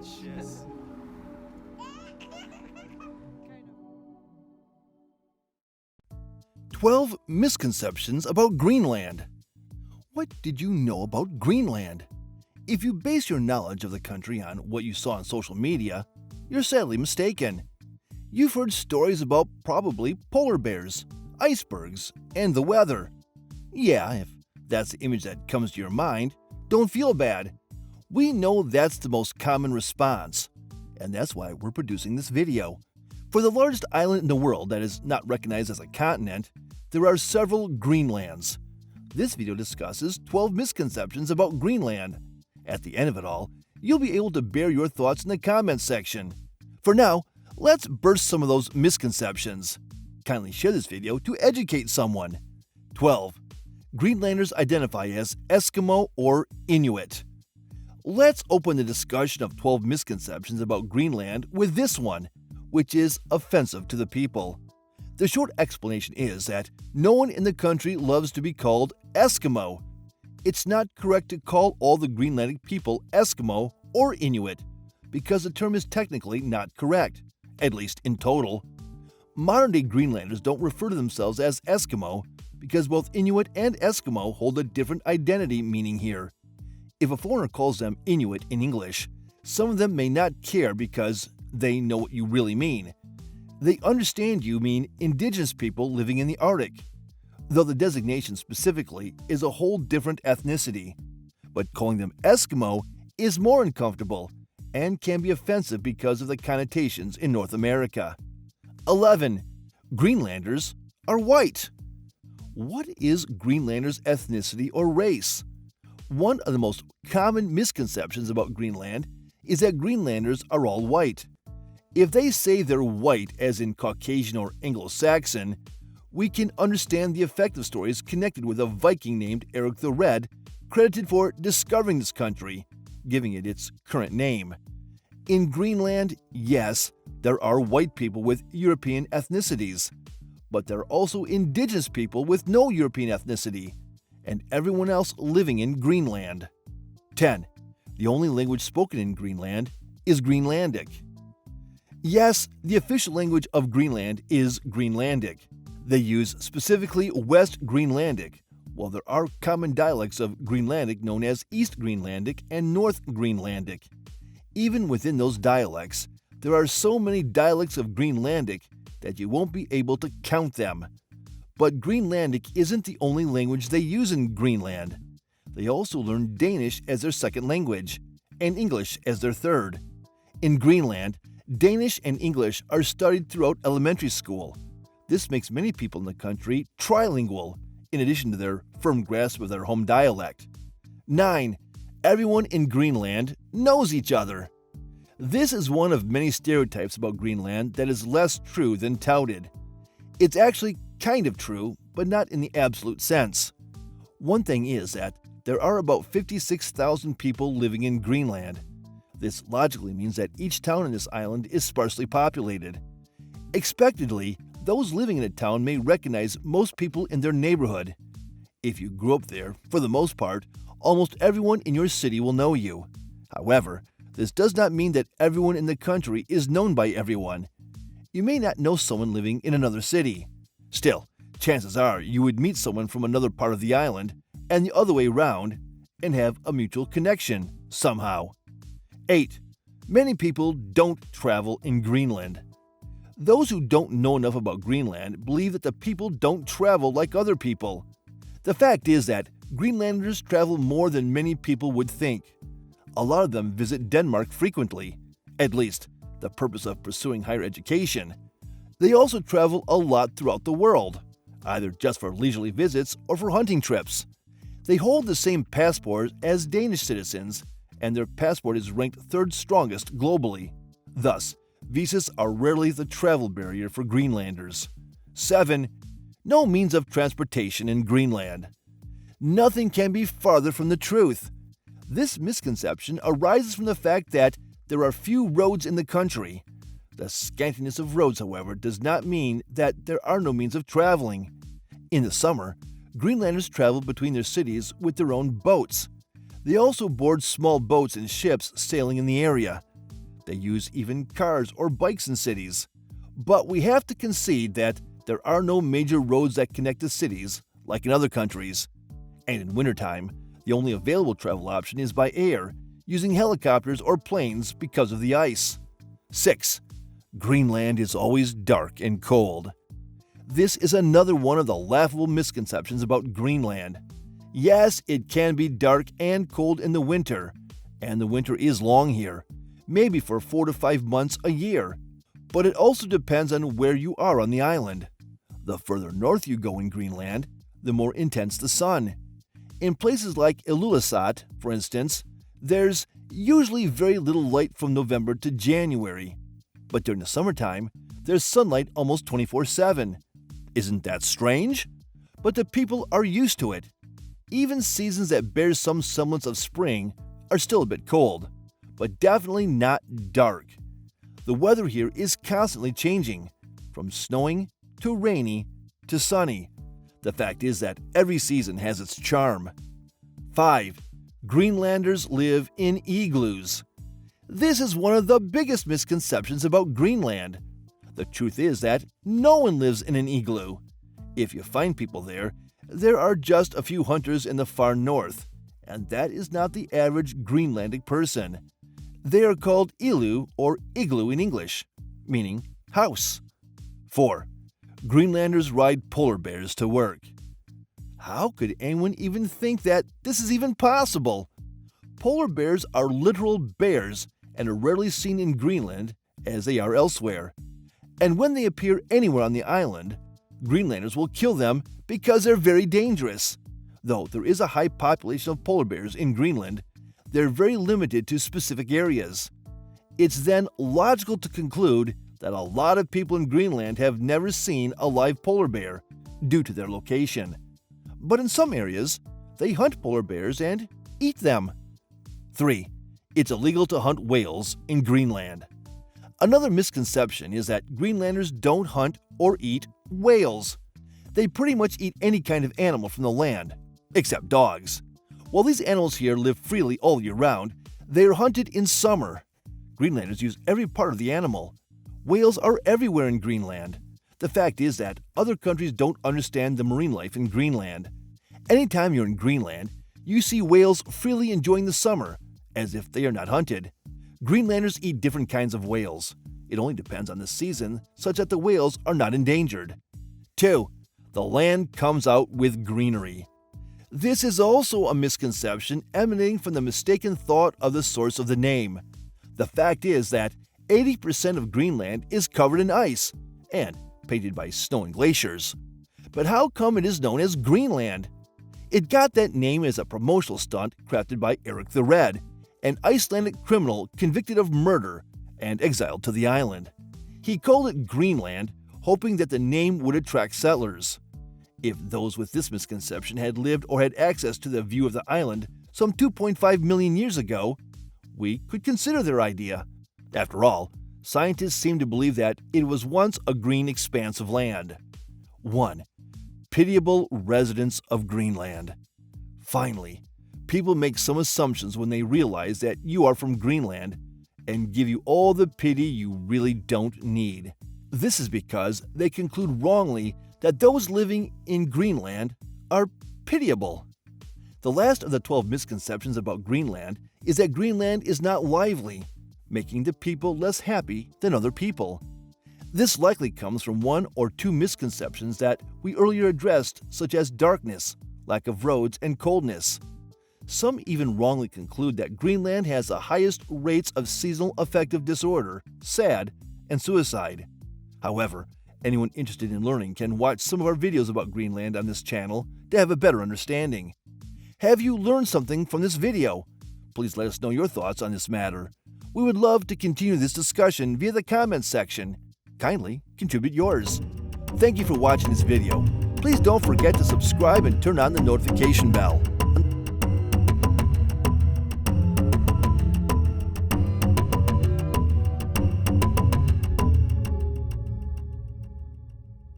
Yes. 12 misconceptions about Greenland. What did you know about Greenland? If you base your knowledge of the country on what you saw on social media, you're sadly mistaken. You've heard stories about probably polar bears, icebergs, and the weather. Yeah, if that's the image that comes to your mind, don't feel bad. We know that's the most common response, and that's why we're producing this video. For the largest island in the world that is not recognized as a continent, there are several Greenlands. This video discusses 12 misconceptions about Greenland. At the end of it all, you'll be able to bear your thoughts in the comments section. For now, let's burst some of those misconceptions. Kindly share this video to educate someone. 12. Greenlanders identify as Eskimo or Inuit. Let's open the discussion of 12 misconceptions about Greenland with this one, which is offensive to the people. The short explanation is that no one in the country loves to be called Eskimo. It's not correct to call all the Greenlandic people Eskimo or Inuit, because the term is technically not correct, at least in total. Modern-day Greenlanders don't refer to themselves as Eskimo because both Inuit and Eskimo hold a different identity meaning here. If a foreigner calls them Inuit in English, some of them may not care because they know what you really mean. They understand you mean Indigenous people living in the Arctic, though the designation specifically is a whole different ethnicity. But calling them Eskimo is more uncomfortable and can be offensive because of the connotations in North America. 11. Greenlanders are white. What is Greenlanders' ethnicity or race? One of the most common misconceptions about Greenland is that Greenlanders are all white. If they say they're white, as in Caucasian or Anglo-Saxon, we can understand the effective stories connected with a Viking named Eric the Red, credited for discovering this country, giving it its current name. In Greenland, yes, there are white people with European ethnicities, but there are also Indigenous people with no European ethnicity, and everyone else living in Greenland. 10. The only language spoken in Greenland is Greenlandic. Yes, the official language of Greenland is Greenlandic. They use specifically West Greenlandic, while there are common dialects of Greenlandic known as East Greenlandic and North Greenlandic. Even within those dialects, there are so many dialects of Greenlandic that you won't be able to count them. But Greenlandic isn't the only language they use in Greenland. They also learn Danish as their second language, and English as their third. In Greenland, Danish and English are studied throughout elementary school. This makes many people in the country trilingual, in addition to their firm grasp of their home dialect. 9. Everyone in Greenland knows each other. This is one of many stereotypes about Greenland that is less true than touted. It's actually kind of true, but not in the absolute sense. One thing is that there are about 56,000 people living in Greenland. This logically means that each town on this island is sparsely populated. Expectedly, those living in a town may recognize most people in their neighborhood. If you grew up there, for the most part, almost everyone in your city will know you. However, this does not mean that everyone in the country is known by everyone. You may not know someone living in another city. Still, chances are you would meet someone from another part of the island, and the other way around, and have a mutual connection somehow. 8. Many people don't travel in Greenland. Those who don't know enough about Greenland believe that the people don't travel like other people. The fact is that Greenlanders travel more than many people would think. A lot of them visit Denmark frequently, at least the purpose of pursuing higher education. They also travel a lot throughout the world, either just for leisurely visits or for hunting trips. They hold the same passport as Danish citizens, and their passport is ranked third strongest globally. Thus, visas are rarely the travel barrier for Greenlanders. 7. No means of transportation in Greenland. Nothing can be farther from the truth. This misconception arises from the fact that there are few roads in the country. The scantiness of roads, however, does not mean that there are no means of traveling. In the summer, Greenlanders travel between their cities with their own boats. They also board small boats and ships sailing in the area. They use even cars or bikes in cities. But we have to concede that there are no major roads that connect the cities like in other countries. And in wintertime, the only available travel option is by air, using helicopters or planes because of the ice. 6. Greenland is always dark and cold. This is another one of the laughable misconceptions about Greenland. Yes, it can be dark and cold in the winter, and the winter is long here, maybe for 4 to 5 months a year. But it also depends on where you are on the island. The further north you go in Greenland, the more intense the sun. In places like Ilulissat, for instance, there's usually very little light from November to January. But during the summertime, there's sunlight almost 24/7. Isn't that strange? But the people are used to it. Even seasons that bear some semblance of spring are still a bit cold, but definitely not dark. The weather here is constantly changing, from snowing to rainy to sunny. The fact is that every season has its charm. 5. Greenlanders live in igloos. This is one of the biggest misconceptions about Greenland. The truth is that no one lives in an igloo. If you find people there, there are just a few hunters in the far north, and that is not the average Greenlandic person. They are called igloo or igloo in English, meaning house. 4. Greenlanders ride polar bears to work. How could anyone even think that this is even possible? Polar bears are literal bears and are rarely seen in Greenland as they are elsewhere. And when they appear anywhere on the island, Greenlanders will kill them because they're very dangerous. Though there is a high population of polar bears in Greenland, they're very limited to specific areas. It's then logical to conclude that a lot of people in Greenland have never seen a live polar bear due to their location. But in some areas, they hunt polar bears and eat them. 3. It's illegal to hunt whales in Greenland. Another misconception is that Greenlanders don't hunt or eat whales. They pretty much eat any kind of animal from the land, except dogs. While these animals here live freely all year round, they are hunted in summer. Greenlanders use every part of the animal. Whales are everywhere in Greenland. The fact is that other countries don't understand the marine life in Greenland. Anytime you're in Greenland, you see whales freely enjoying the summer, as if they are not hunted. Greenlanders eat different kinds of whales. It only depends on the season, such that the whales are not endangered. 2. The land comes out with greenery. This is also a misconception emanating from the mistaken thought of the source of the name. The fact is that 80% of Greenland is covered in ice and painted by snow and glaciers. But how come it is known as Greenland? It got that name as a promotional stunt crafted by Eric the Red, an Icelandic criminal convicted of murder and exiled to the island. He called it Greenland, hoping that the name would attract settlers. If those with this misconception had lived or had access to the view of the island some 2.5 million years ago, we could consider their idea. After all, scientists seem to believe that it was once a green expanse of land. 1. Pitiable Residents of Greenland. Finally, people make some assumptions when they realize that you are from Greenland and give you all the pity you really don't need. This is because they conclude wrongly that those living in Greenland are pitiable. The last of the 12 misconceptions about Greenland is that Greenland is not lively, making the people less happy than other people. This likely comes from 1 or 2 misconceptions that we earlier addressed, such as darkness, lack of roads, and coldness. Some even wrongly conclude that Greenland has the highest rates of seasonal affective disorder, SAD, and suicide. However, anyone interested in learning can watch some of our videos about Greenland on this channel to have a better understanding. Have you learned something from this video? Please let us know your thoughts on this matter. We would love to continue this discussion via the comments section. Kindly contribute yours. Thank you for watching this video. Please don't forget to subscribe and turn on the notification bell.